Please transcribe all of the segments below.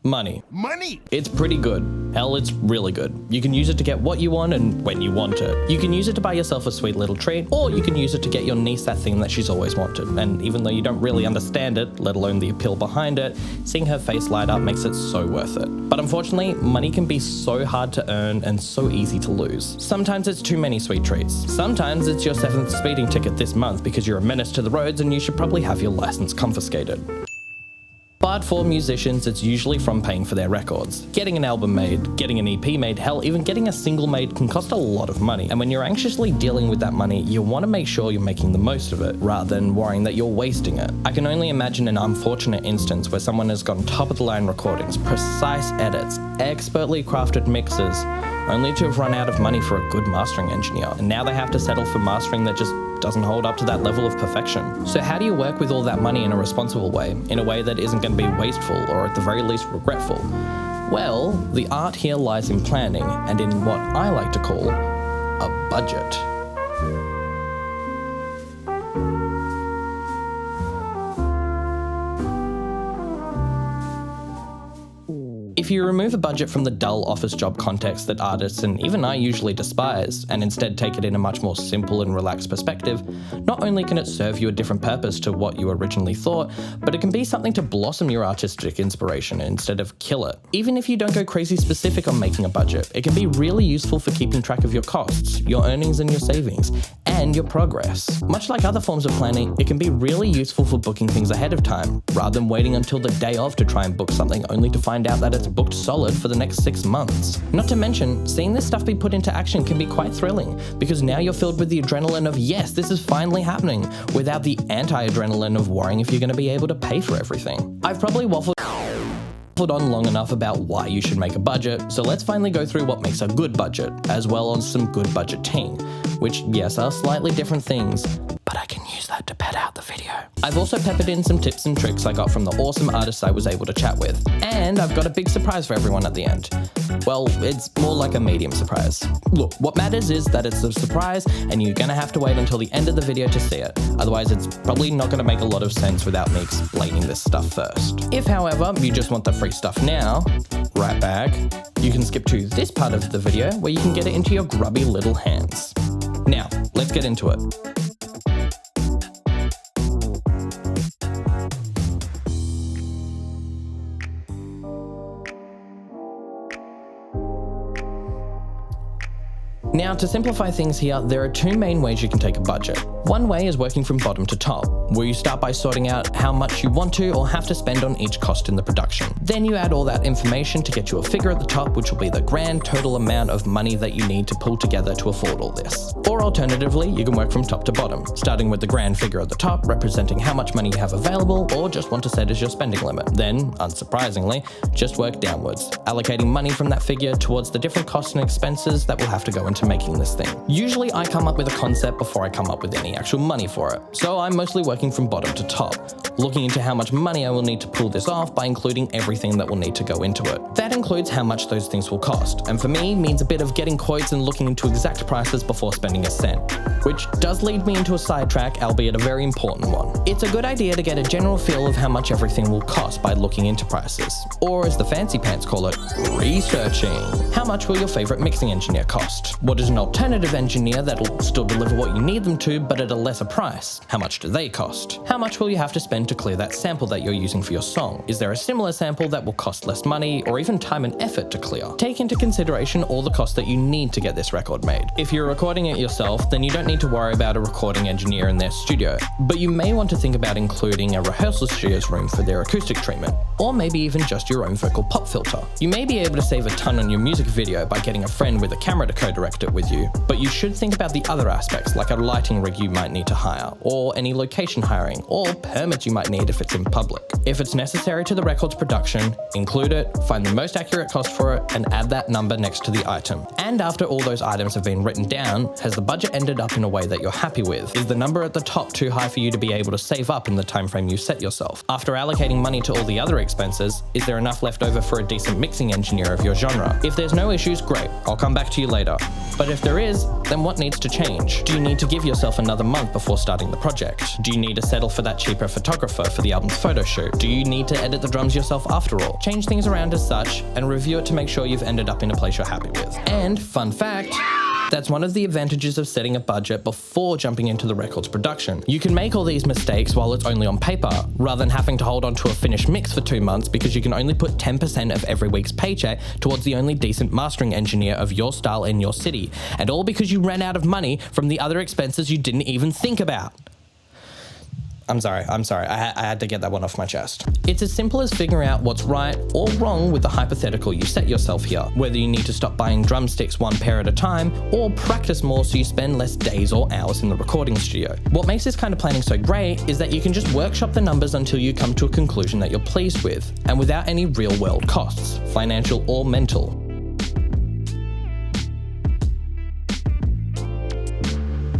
Money. Money! It's pretty good. Hell, it's really good. You can use it to get what you want and when you want it. You can use it to buy yourself a sweet little treat, or you can use it to get your niece that thing that she's always wanted. And even though you don't really understand it, let alone the appeal behind it, seeing her face light up makes it so worth it. But unfortunately, money can be so hard to earn and so easy to lose. Sometimes it's too many sweet treats. Sometimes it's your 7th speeding ticket this month because you're a menace to the roads and you should probably have your license confiscated. But for musicians, it's usually from paying for their records. Getting an album made, getting an EP made, hell, even getting a single made can cost a lot of money. And when you're anxiously dealing with that money, you want to make sure you're making the most of it, rather than worrying that you're wasting it. I can only imagine an unfortunate instance where someone has gotten top-of-the-line recordings, precise edits, expertly crafted mixes, only to have run out of money for a good mastering engineer. And now they have to settle for mastering that just doesn't hold up to that level of perfection. So how do you work with all that money in a responsible way, in a way that isn't going to be wasteful or at the very least regretful? Well, the art here lies in planning and in what I like to call a budget. If you remove a budget from the dull office job context that artists and even I usually despise, and instead take it in a much more simple and relaxed perspective, not only can it serve you a different purpose to what you originally thought, but it can be something to blossom your artistic inspiration instead of kill it. Even if you don't go crazy specific on making a budget, it can be really useful for keeping track of your costs, your earnings and your savings, and your progress. Much like other forms of planning, it can be really useful for booking things ahead of time, rather than waiting until the day of to try and book something only to find out that it's booked solid for the next 6 months. Not to mention, seeing this stuff be put into action can be quite thrilling, because now you're filled with the adrenaline of, yes, this is finally happening, without the anti-adrenaline of worrying if you're going to be able to pay for everything. I've probably waffled on long enough about why you should make a budget, so let's finally go through what makes a good budget, as well as some good budgeting, which, yes, are slightly different things, but I can use that to pad out the video. I've also peppered in some tips and tricks I got from the awesome artists I was able to chat with, and I've got a big surprise for everyone at the end. Well, it's more like a medium surprise. Look, what matters is that it's a surprise and you're gonna have to wait until the end of the video to see it. Otherwise, it's probably not gonna make a lot of sense without me explaining this stuff first. If, however, you just want the free stuff now, right back, you can skip to this part of the video where you can get it into your grubby little hands. Now, let's get into it. Now, to simplify things here, there are 2 main ways you can take a budget. One way is working from bottom to top, where you start by sorting out how much you want to or have to spend on each cost in the production. Then you add all that information to get you a figure at the top, which will be the grand total amount of money that you need to pull together to afford all this. Or alternatively, you can work from top to bottom, starting with the grand figure at the top, representing how much money you have available or just want to set as your spending limit. Then, unsurprisingly, just work downwards, allocating money from that figure towards the different costs and expenses that will have to go into making this thing. Usually I come up with a concept before I come up with any actual money for it, so I'm mostly working from bottom to top, looking into how much money I will need to pull this off by including everything that will need to go into it. That includes how much those things will cost, and for me means a bit of getting quotes and looking into exact prices before spending a cent, which does lead me into a sidetrack, albeit a very important one. It's a good idea to get a general feel of how much everything will cost by looking into prices, or as the fancy pants call it, researching. How much will your favorite mixing engineer cost? What is an alternative engineer that'll still deliver what you need them to, but at a lesser price? How much do they cost? How much will you have to spend to clear that sample that you're using for your song? Is there a similar sample that will cost less money or even time and effort to clear? Take into consideration all the costs that you need to get this record made. If you're recording it yourself, then you don't need to worry about a recording engineer in their studio, but you may want to think about including a rehearsal studio's room for their acoustic treatment, or maybe even just your own vocal pop filter. You may be able to save a ton on your music video by getting a friend with a camera to co-direct it with you, but you should think about the other aspects like a lighting rig you might need to hire, or any location hiring, or permits you might need if it's in public. If it's necessary to the record's production, include it, find the most accurate cost for it, and add that number next to the item. And after all those items have been written down, has the budget ended up in a way that you're happy with? Is the number at the top too high for you to be able to save up in the time frame you set yourself? After allocating money to all the other expenses, is there enough left over for a decent mixing engineer of your genre? If there's no issues, great, I'll come back to you later. But if there is, then what needs to change? Do you need to give yourself another month before starting the project? Do you need to settle for that cheaper photographer for the album's photo shoot? Do you need to edit the drums yourself after all? Change things around as such and review it to make sure you've ended up in a place you're happy with. And, fun fact, that's one of the advantages of setting a budget before jumping into the record's production. You can make all these mistakes while it's only on paper, rather than having to hold on to a finished mix for 2 months because you can only put 10% of every week's paycheck towards the only decent mastering engineer of your style in your city, and all because you ran out of money from the other expenses you didn't even think about. I'm sorry, I had to get that one off my chest. It's as simple as figuring out what's right or wrong with the hypothetical you set yourself here, whether you need to stop buying drumsticks one pair at a time, or practice more so you spend less days or hours in the recording studio. What makes this kind of planning so great is that you can just workshop the numbers until you come to a conclusion that you're pleased with, and without any real world costs, financial or mental.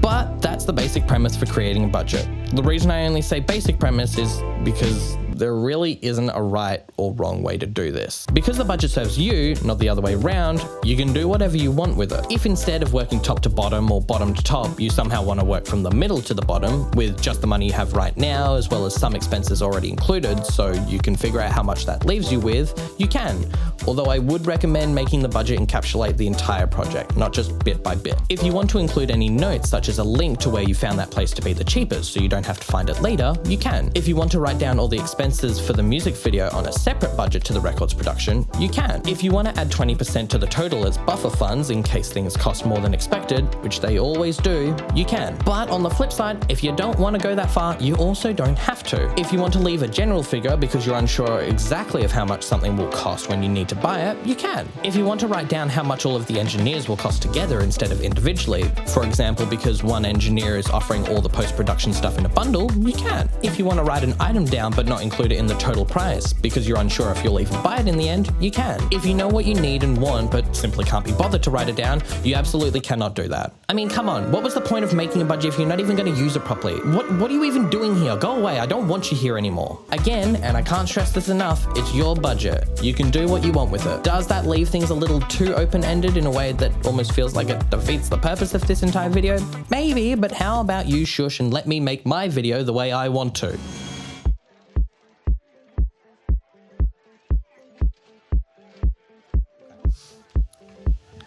But that's the basic premise for creating a budget. The reason I only say basic premise is because there really isn't a right or wrong way to do this. Because the budget serves you, not the other way around, you can do whatever you want with it. If instead of working top to bottom or bottom to top, you somehow want to work from the middle to the bottom with just the money you have right now, as well as some expenses already included, so you can figure out how much that leaves you with, you can. Although I would recommend making the budget encapsulate the entire project, not just bit by bit. If you want to include any notes, such as a link to where you found that place to be the cheapest so you don't have to find it later, you can. If you want to write down all the expenses for the music video on a separate budget to the record's production, you can. If you want to add 20% to the total as buffer funds in case things cost more than expected, which they always do, you can. But on the flip side, if you don't want to go that far, you also don't have to. If you want to leave a general figure because you're unsure exactly of how much something will cost when you need to buy it, you can. If you want to write down how much all of the engineers will cost together instead of individually, for example because one engineer is offering all the post-production stuff in a bundle, you can. If you want to write an item down but not include it in the total price because you're unsure if you'll even buy it in the end, you can. If you know what you need and want but simply can't be bothered to write it down, you absolutely cannot do that. I mean, come on, what was the point of making a budget if you're not even going to use it properly? What are you even doing here? Go away, I don't want you here anymore. Again, and I can't stress this enough, it's your budget. You can do what you want with it. Does that leave things a little too open-ended in a way that almost feels like it defeats the purpose of this entire video? Maybe, but how about you shush and let me make my video the way I want to?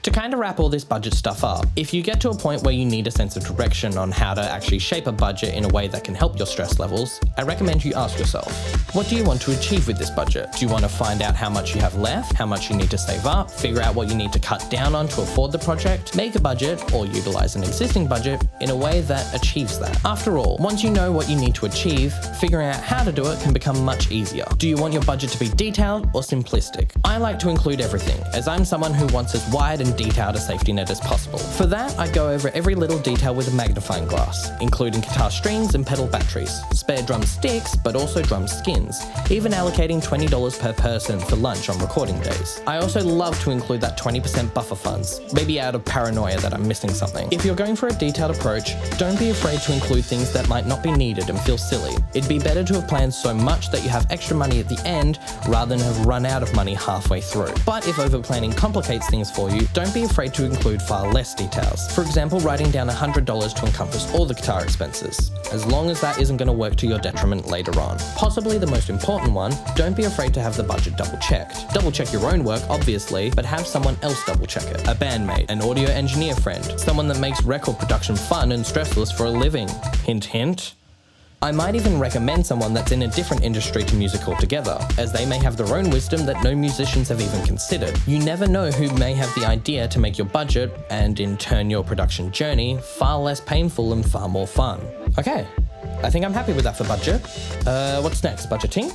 To kind of wrap all this budget stuff up, if you get to a point where you need a sense of direction on how to actually shape a budget in a way that can help your stress levels, I recommend you ask yourself, what do you want to achieve with this budget? Do you want to find out how much you have left, how much you need to save up, figure out what you need to cut down on to afford the project, make a budget, or utilize an existing budget in a way that achieves that? After all, once you know what you need to achieve, figuring out how to do it can become much easier. Do you want your budget to be detailed or simplistic? I like to include everything, as I'm someone who wants as wide and detailed a safety net as possible. For that, I go over every little detail with a magnifying glass, including guitar strings and pedal batteries, spare drum sticks, but also drum skins, even allocating $20 per person for lunch on recording days. I also love to include that 20% buffer funds, maybe out of paranoia that I'm missing something. If you're going for a detailed approach, don't be afraid to include things that might not be needed and feel silly. It'd be better to have planned so much that you have extra money at the end rather than have run out of money halfway through. But if over-planning complicates things for you, don't be afraid to include far less details. For example, writing down $100 to encompass all the guitar expenses, as long as that isn't going to work to your detriment later on. Possibly the most important one, don't be afraid to have the budget double-checked. Double-check your own work, obviously, but have someone else double-check it. A bandmate, an audio engineer friend, someone that makes record production fun and stressless for a living. Hint, hint. I might even recommend someone that's in a different industry to music altogether, as they may have their own wisdom that no musicians have even considered. You never know who may have the idea to make your budget, and in turn your production journey, far less painful and far more fun. Okay, I think I'm happy with that for budget. What's next, budgeting?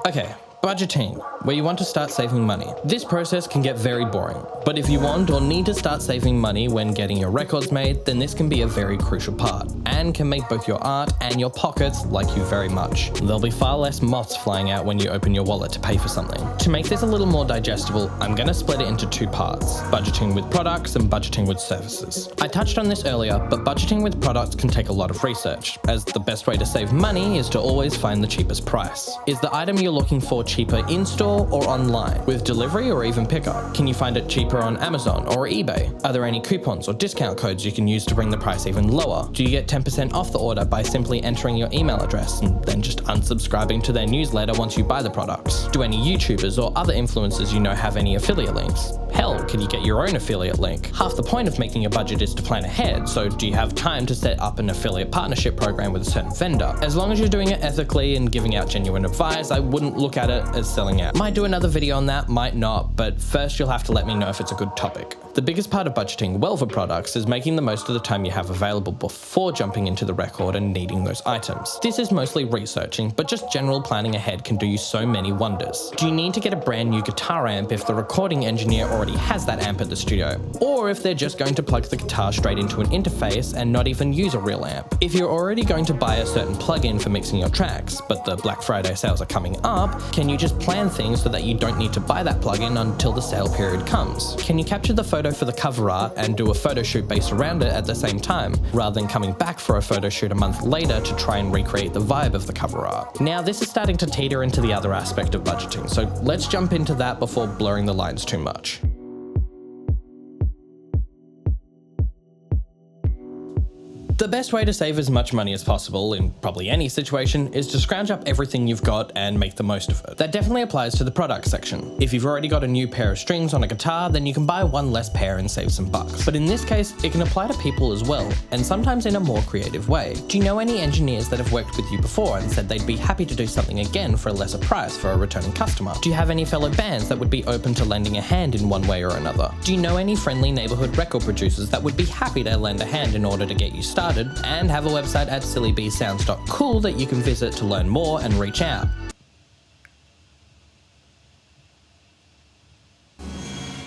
Okay. Budgeting, where you want to start saving money. This process can get very boring, but if you want or need to start saving money when getting your records made, then this can be a very crucial part, and can make both your art and your pockets like you very much. There'll be far less moths flying out when you open your wallet to pay for something. To make this a little more digestible, I'm going to split it into two parts: budgeting with products and budgeting with services. I touched on this earlier, but budgeting with products can take a lot of research, as the best way to save money is to always find the cheapest price. Is the item you're looking for cheaper in-store or online, with delivery or even pickup? Can you find it cheaper on Amazon or eBay? Are there any coupons or discount codes you can use to bring the price even lower? Do you get 10% off the order by simply entering your email address and then just unsubscribing to their newsletter once you buy the products? Do any YouTubers or other influencers you know have any affiliate links? Hell, can you get your own affiliate link? Half the point of making a budget is to plan ahead, so do you have time to set up an affiliate partnership program with a certain vendor? As long as you're doing it ethically and giving out genuine advice, I wouldn't look at it as selling out. Might do another video on that, might not, but first you'll have to let me know if it's a good topic. The biggest part of budgeting well for products is making the most of the time you have available before jumping into the record and needing those items. This is mostly researching, but just general planning ahead can do you so many wonders. Do you need to get a brand new guitar amp if the recording engineer already has that amp at the studio? Or if they're just going to plug the guitar straight into an interface and not even use a real amp? If you're already going to buy a certain plugin for mixing your tracks, but the Black Friday sales are coming up, can you just plan things so that you don't need to buy that plugin until the sale period comes? Can you capture the photo for the cover art and do a photo shoot based around it at the same time, rather than coming back for a photo shoot a month later to try and recreate the vibe of the cover art? Now, this is starting to teeter into the other aspect of budgeting, so let's jump into that before blurring the lines too much. The best way to save as much money as possible in probably any situation is to scrounge up everything you've got and make the most of it. That definitely applies to the product section. If you've already got a new pair of strings on a guitar, then you can buy one less pair and save some bucks. But in this case, it can apply to people as well, and sometimes in a more creative way. Do you know any engineers that have worked with you before and said they'd be happy to do something again for a lesser price for a returning customer? Do you have any fellow bands that would be open to lending a hand in one way or another? Do you know any friendly neighborhood record producers that would be happy to lend a hand in order to get you started, and have a website at sillybsounds.cool that you can visit to learn more and reach out?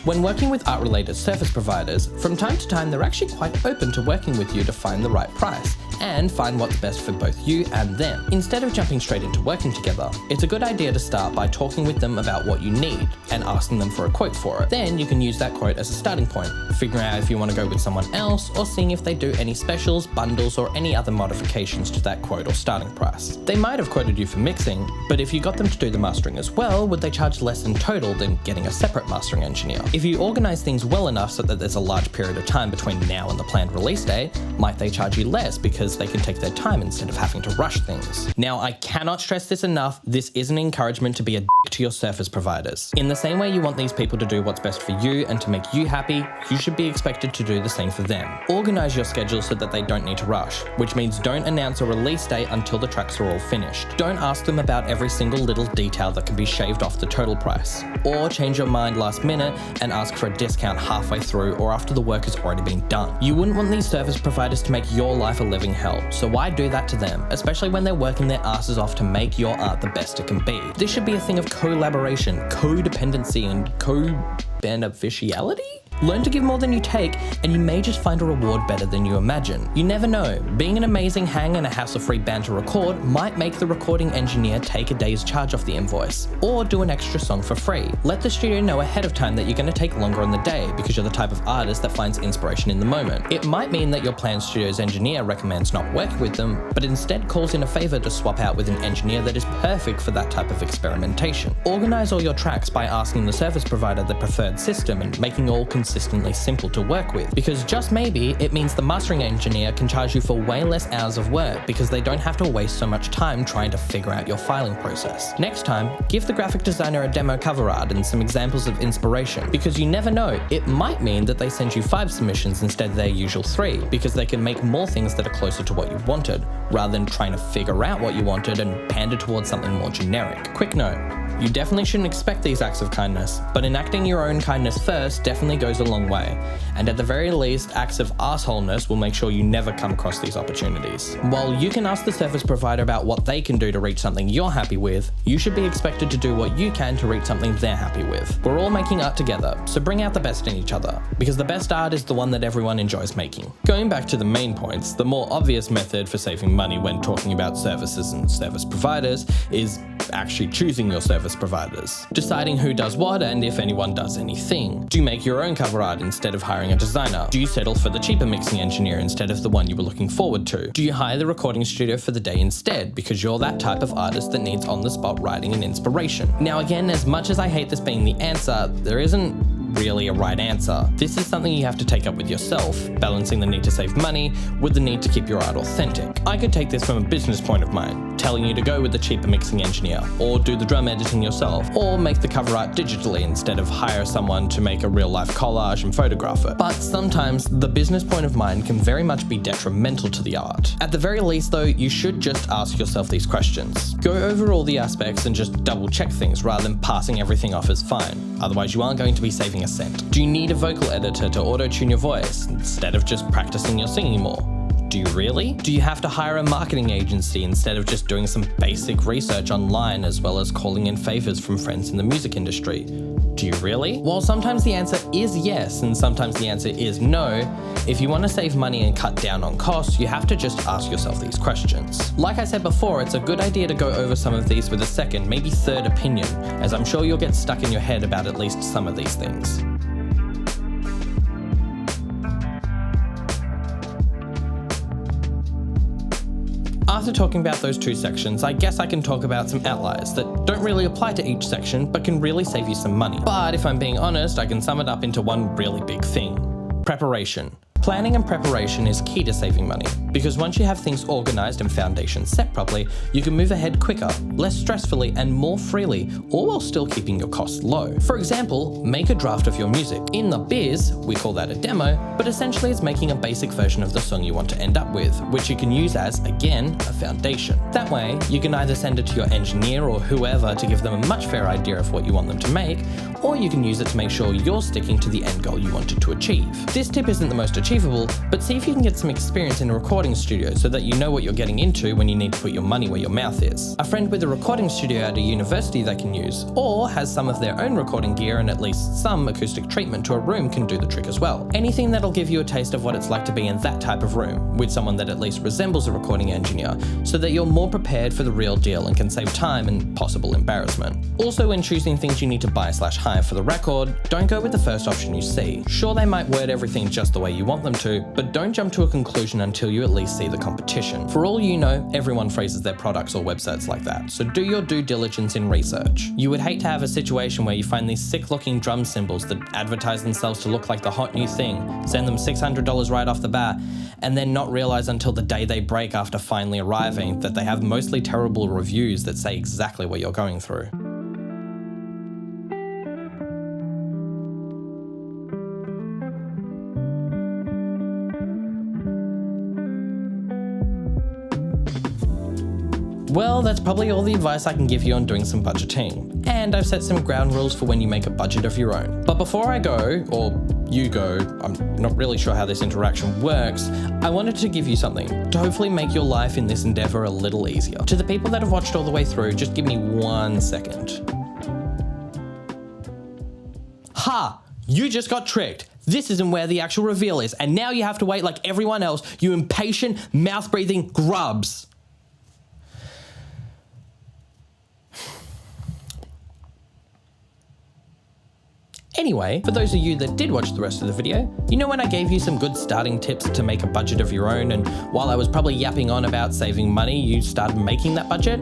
When working with art-related service providers, from time to time they're actually quite open to working with you to find the right price and find what's best for both you and them. Instead of jumping straight into working together, it's a good idea to start by talking with them about what you need and asking them for a quote for it. Then you can use that quote as a starting point, figuring out if you want to go with someone else or seeing if they do any specials, bundles, or any other modifications to that quote or starting price. They might have quoted you for mixing, but if you got them to do the mastering as well, would they charge less in total than getting a separate mastering engineer? If you organize things well enough so that there's a large period of time between now and the planned release date, might they charge you less because they can take their time instead of having to rush things? Now, I cannot stress this enough, this is an encouragement to be a dick to your service providers. In the same way you want these people to do what's best for you and to make you happy, you should be expected to do the same for them. Organize your schedule so that they don't need to rush, which means don't announce a release date until the tracks are all finished. Don't ask them about every single little detail that can be shaved off the total price, or change your mind last minute and ask for a discount halfway through or after the work has already been done. You wouldn't want these service providers to make your life a living hell, so why do that to them, especially when they're working their asses off to make your art the best it can be? This should be a thing of collaboration, codependency, and co-beneficiality? Learn to give more than you take, and you may just find a reward better than you imagine. You never know. Being an amazing hang and a hassle-free band to record might make the recording engineer take a day's charge off the invoice, or do an extra song for free. Let the studio know ahead of time that you're going to take longer on the day because you're the type of artist that finds inspiration in the moment. It might mean that your planned studio's engineer recommends not working with them, but instead calls in a favor to swap out with an engineer that is perfect for that type of experimentation. Organize all your tracks by asking the service provider the preferred system and making all consistently simple to work with, because just maybe it means the mastering engineer can charge you for way less hours of work because they don't have to waste so much time trying to figure out your filing process. Next time, give the graphic designer a demo cover art and some examples of inspiration, because you never know, it might mean that they send you 5 submissions instead of their usual 3, because they can make more things that are closer to what you wanted, rather than trying to figure out what you wanted and pander towards something more generic. Quick note, You definitely shouldn't expect these acts of kindness, but enacting your own kindness first definitely goes a long way, and at the very least, acts of assholeness will make sure you never come across these opportunities. While you can ask the service provider about what they can do to reach something you're happy with, you should be expected to do what you can to reach something they're happy with. We're all making art together, so bring out the best in each other, because the best art is the one that everyone enjoys making. Going back to the main points, the more obvious method for saving money when talking about services and service providers is actually choosing your service providers. Deciding who does what and if anyone does anything. Do you make your own cover art instead of hiring a designer? Do you settle for the cheaper mixing engineer instead of the one you were looking forward to? Do you hire the recording studio for the day instead because you're that type of artist that needs on-the-spot writing and inspiration? Now again, as much as I hate this being the answer, there isn't really a right answer. This is something you have to take up with yourself, balancing the need to save money with the need to keep your art authentic. I could take this from a business point of mine, telling you to go with the cheaper mixing engineer, or do the drum editing yourself, or make the cover art digitally instead of hire someone to make a real life collage and photograph it. But sometimes the business point of mine can very much be detrimental to the art. At the very least though, you should just ask yourself these questions. Go over all the aspects and just double check things rather than passing everything off as fine. Otherwise you aren't going to be saving a cent. Do you need a vocal editor to auto-tune your voice instead of just practicing your singing more? Do you really? Do you have to hire a marketing agency instead of just doing some basic research online as well as calling in favors from friends in the music industry? Do you really? While sometimes the answer is yes and sometimes the answer is no, if you want to save money and cut down on costs, you have to just ask yourself these questions. Like I said before, it's a good idea to go over some of these with a second, maybe third opinion, as I'm sure you'll get stuck in your head about at least some of these things. After talking about those two sections, I guess I can talk about some outliers that don't really apply to each section but can really save you some money. But if I'm being honest, I can sum it up into one really big thing: preparation. Planning and preparation is key to saving money, because once you have things organised and foundations set properly, you can move ahead quicker, less stressfully and more freely, all while still keeping your costs low. For example, make a draft of your music. In the biz, we call that a demo, but essentially it's making a basic version of the song you want to end up with, which you can use as, again, a foundation. That way, you can either send it to your engineer or whoever to give them a much fairer idea of what you want them to make, or you can use it to make sure you're sticking to the end goal you wanted to achieve. This tip isn't the most achievable, but see if you can get some experience in a recording studio so that you know what you're getting into when you need to put your money where your mouth is. A friend with a recording studio at a university they can use, or has some of their own recording gear and at least some acoustic treatment to a room can do the trick as well. Anything that'll give you a taste of what it's like to be in that type of room, with someone that at least resembles a recording engineer, so that you're more prepared for the real deal and can save time and possible embarrassment. Also, when choosing things you need to buy/hire for the record, don't go with the first option you see. Sure, they might word everything just the way you want them to, but don't jump to a conclusion until you at least see the competition. For all you know, everyone phrases their products or websites like that, so do your due diligence in research. You would hate to have a situation where you find these sick-looking drum cymbals that advertise themselves to look like the hot new thing, send them $600 right off the bat, and then not realize until the day they break after finally arriving that they have mostly terrible reviews that say exactly what you're going through. Well, that's probably all the advice I can give you on doing some budgeting. And I've set some ground rules for when you make a budget of your own. But before I go, or you go, I'm not really sure how this interaction works, I wanted to give you something to hopefully make your life in this endeavour a little easier. To the people that have watched all the way through, just give me 1 second. Ha! You just got tricked. This isn't where the actual reveal is, and now you have to wait like everyone else, you impatient, mouth-breathing grubs. Anyway, for those of you that did watch the rest of the video, you know when I gave you some good starting tips to make a budget of your own, and while I was probably yapping on about saving money, you started making that budget?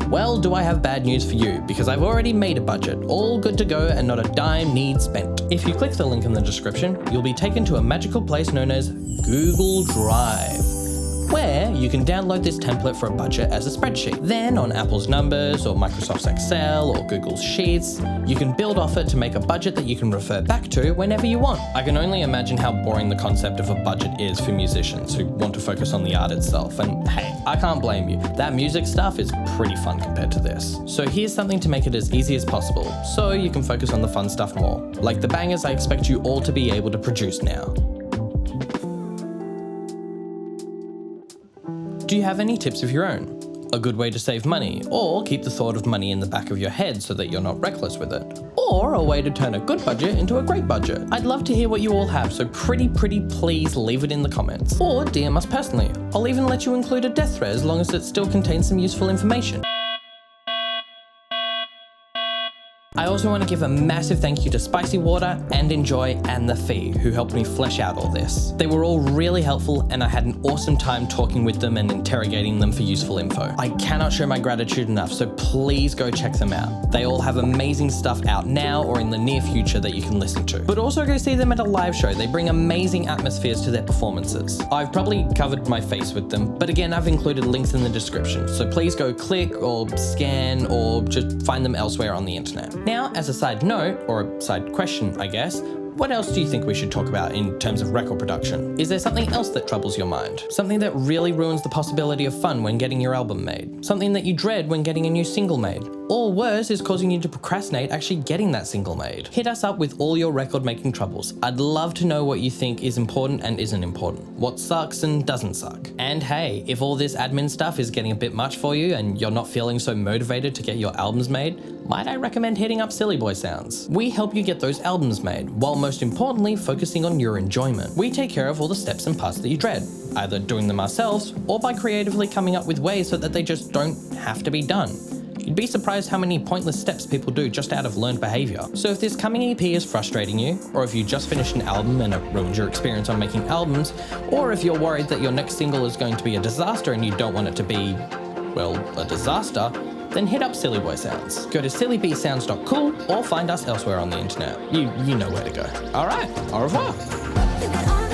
Well, do I have bad news for you, because I've already made a budget, all good to go and not a dime needs spent. If you click the link in the description, you'll be taken to a magical place known as Google Drive. where you can download this template for a budget as a spreadsheet. Then on Apple's Numbers or Microsoft's Excel or Google's Sheets, you can build off it to make a budget that you can refer back to whenever you want. I can only imagine how boring the concept of a budget is for musicians who want to focus on the art itself. And hey, I can't blame you. That music stuff is pretty fun compared to this. So here's something to make it as easy as possible, so you can focus on the fun stuff more. Like the bangers I expect you all to be able to produce now. Do you have any tips of your own? A good way to save money, or keep the thought of money in the back of your head so that you're not reckless with it? Or a way to turn a good budget into a great budget? I'd love to hear what you all have, so pretty please leave it in the comments. Or DM us personally. I'll even let you include a death threat as long as it still contains some useful information. I also want to give a massive thank you to Spicy Water and Enjoy and The Fee, who helped me flesh out all this. They were all really helpful and I had an awesome time talking with them and interrogating them for useful info. I cannot show my gratitude enough, so please go check them out. They all have amazing stuff out now or in the near future that you can listen to. But also go see them at a live show. They bring amazing atmospheres to their performances. I've probably covered my face with them, but again, I've included links in the description, so please go click or scan or just find them elsewhere on the internet. Now, as a side note, or a side question, I guess, what else do you think we should talk about in terms of record production? Is there something else that troubles your mind? Something that really ruins the possibility of fun when getting your album made? Something that you dread when getting a new single made? Or worse, is causing you to procrastinate actually getting that single made? Hit us up with all your record making troubles. I'd love to know what you think is important and isn't important. What sucks and doesn't suck. And hey, if all this admin stuff is getting a bit much for you and you're not feeling so motivated to get your albums made, might I recommend hitting up Silly Boy Sounds? We help you get those albums made, while most importantly focusing on your enjoyment. We take care of all the steps and parts that you dread, either doing them ourselves or by creatively coming up with ways so that they just don't have to be done. You'd be surprised how many pointless steps people do just out of learned behavior. So if this coming EP is frustrating you, or if you just finished an album and it ruined your experience on making albums, or if you're worried that your next single is going to be a disaster and you don't want it to be, well, a disaster, then hit up Silly Boy Sounds. Go to sillybsounds.cool or find us elsewhere on the internet. You know where to go. All right, au revoir.